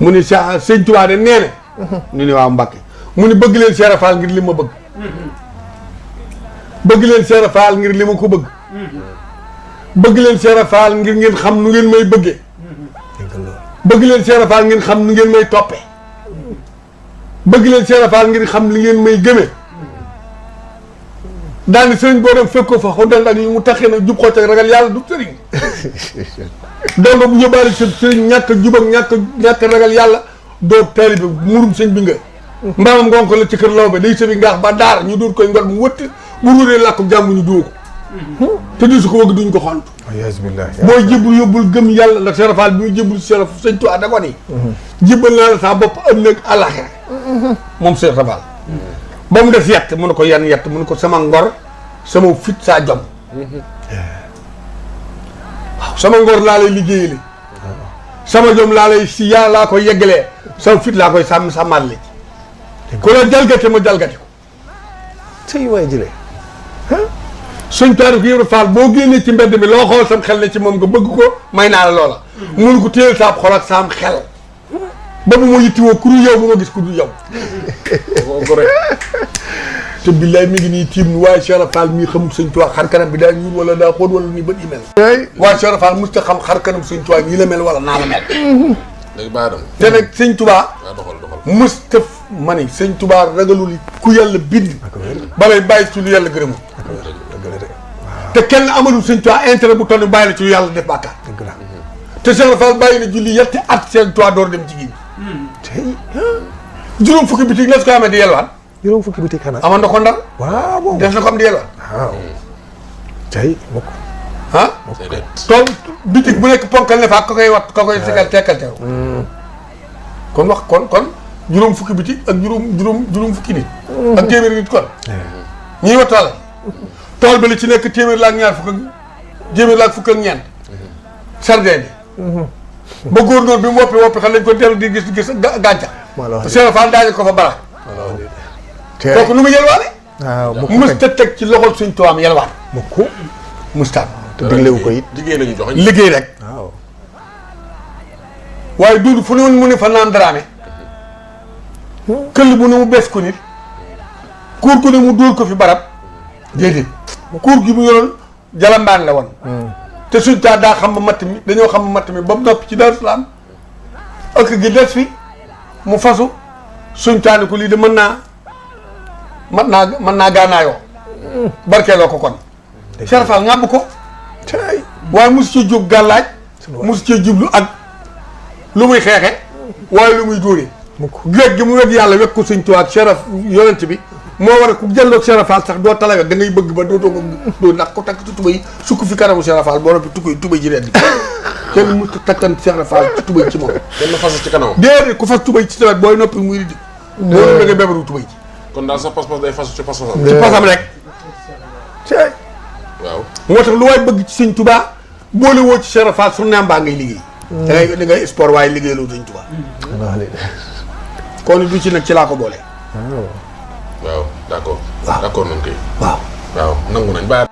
mu ni sëñ Tuubaa de nee na ñu ni waaw Mbàkke mu ni bëgg leen Cheikh Fall ngir li ma bëgg bëgg leen Cheikh Fall ngir li ma ko bëgg bëgg leen Cheikh Fall ngir ngeen xam nu ngeen may bëggee bëgg leen Cheikh Fall ngeen xam nu ngeen may toppee bëgg leen Cheikh Fall ngir xam li ngeen may gëmee daani sëriñ boo dem fekk ko fa xuddan ak li mu taxee nag jub xocc ak ragal yàlla du sëriñ donc bu yóbbaale sa sëriñ ñàkk a jub ak ñàkk ragal yàlla doo taalibe murum sëñ bi nga mbaamam ngonk la ci kër law ba day sëbi ngaax ba daar ñu dóor koy ngor mu wëtt bu ruuree làkku jàmm ñu dóor ko te du su ko wëgg duñ ko xont booy jébbul yóbbul gëm yàlla ndax Cheikh Fall bi muy jébbul Cheikh sëñ Tuubaa da ko ni jébbal naa la sa bopp ëllëg àllaxira moom Cheikh Fall ba mu def yett mu ne ko yan yett mu ne ko sama ngor sama fit saa jom waaw sama ngor laa lay liggéeyale sama jom laa lay si yàlla laa koy yeggalee sama fit laa koy sàmmal li ku la jalgate ma jalgati ko sëy waay jëlee suñ taarif Ibra Fall boo génnee ci mbedd mi loo xool sam xel ne ci moom nga bëgg ko may naa la loola mënu ko téyel saab xol ak saam xel ba bu ma yittiwoo ku dul yow bu ma gis ku dul yow ko rek te billaay mi ngi nii tiim ni waaye Cheikh Fall mii xamul sëñ Tuubaa xar kanam bi daa ñuul wala daa xóot wala ni bët yi mel waaye Cheikh Fall mos ta xam xar kanam sëñ Tuubaa nii la mel wala naa la mel léegi baa dem te nag sëñ Tuubaa doxal mës tëf ma ni sëñ Tuubaa ragalul ku yàlla bind balay bàyyi ci lu yàlla gërëmul te kenn amalul sëñ Tuubaa intérêt bu toll bàyyi la ci lu yàlla def bàkkaar te Cheikh Fall bàyyi na julli yetti at sëñ Tuubaa door dem ci gi juróom fukki bitig la su ko amee di yelwaan juróom fukki bitig xanaa amoon na ko ndar waaw moom def na ko am di yelwaan waaw tey mukk ah tool bitig bu nekk ponkal ne fa ka koy wat ka koy segal tekkal teew kon wax kon juróom fukki bitig ak juróom fukki nit ak téeméeri nit kon ñuy wattuwàlla tool ba li ci nekk téeméer la ak ñaar fukk ak téeméer la ak fukk ak ñeent sardin bi ba góor noonu bi mu woppi xam nañ ko dellu di gis gàncax Cheikh Fall daañu ko fa bara kooku nu mu yelwaane waaw mus ta teg ci loxol suñ tuwaam yelwaan mukk mustaam te diglewu ko it liggéey lañu joxe liggéey rek waaw waaye duudu fu ne woon mu ne fa naan daraame këll bu ne mu bees ko nit kuur ko ne mu dóor ko fi barab déedéet kuur gi mu yoroon jalambaan la woon te suñ taa daa xam ba matt mi dañoo xam ba matt mi ba mu noppi ci Daaru Salaam ëkk gi des fi mu fasu suñ taa ni ko lii de mën naa gaanaayoo barkeeloo ko kon Cheikh Fall ngàbb ko waaye mosu cee jóg gàllaaj mosu cee jublu ak lu muy xeexe waaye lu muy dóoree wegg gi mu wegg yàlla wegg ko suñ tuwaa ak Cheikh yonent bi moo war a ku jëlloog Cheikh Fall sax doo tala wegg da ngay bëgg ba dootoo ko doo ndax ko takk ci tubay sukk fi kanamu Cheikh Fall boo noppi tubay ji ren kenn mu takkan Cheikh Fall ci tubay ci moom kenn fas ci kanam déedéet ku fas tubay ci tawet booy noppi muy di boo da nga bebaru tubay ji kon daal sa pas-pas day fas ci pas-pasam ci pasam rek waaw moo tax lu waay bëgg ci sëñ Tuubaa boole woo ci Cheikh Fall su neem baa ngay liggéey da ngay sport waaye liggéey loo sëñ Tuubaa kon du ci nag ci laa ko boole waaw d'accord waaw d'accord nañ koy waaw waaw nangu nañ bàyyi